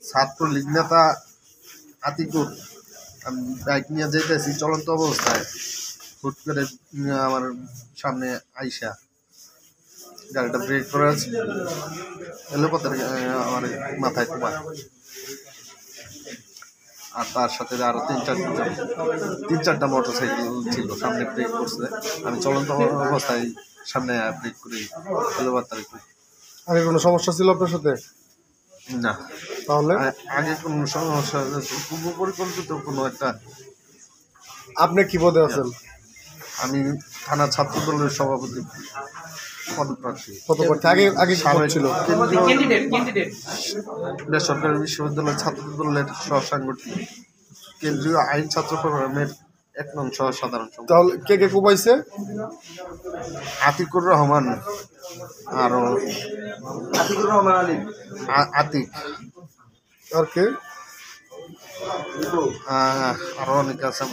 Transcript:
ছাত্রলীগ নেতা আতিকুর, আমি বাইক নিয়ে যেতেছি চলন্ত অবস্থায়, হুট করে আমার সামনে আইসা গাড়িটা ব্রেক করে এলো পথে আমার মাথায় কুমার। আর তার সাথে আরো তিন চারটা মোটর সাইকেল ছিল, সামনে ব্রেক করছে। আমি চলন্ত অবস্থায় সামনে ব্রেক করি এলো বার্তার। আগে কোনো সমস্যা ছিল আপনার সাথে? না, তাহলে আগে কোনো সমস্যা, পূর্ব পরিকল্পিত কোনো একটা। আপনি কি পদে আছেন? আমি থানা ছাত্র দলের সভাপতি পদপ্রার্থী। আগে আগে কি পদ ছিল? বেসরকারি বিশ্ববিদ্যালয় ছাত্র দলের সহসাংগঠনিক কেন্দ্রীয় আইন ছাত্র ফোরামের ১ নং সহ সাধারণ সম্পাদক। তাহলে কে কে কোপাইছে? আতিকুর রহমান, আরো আতিক, আর কে? আরো অনেকে আছে।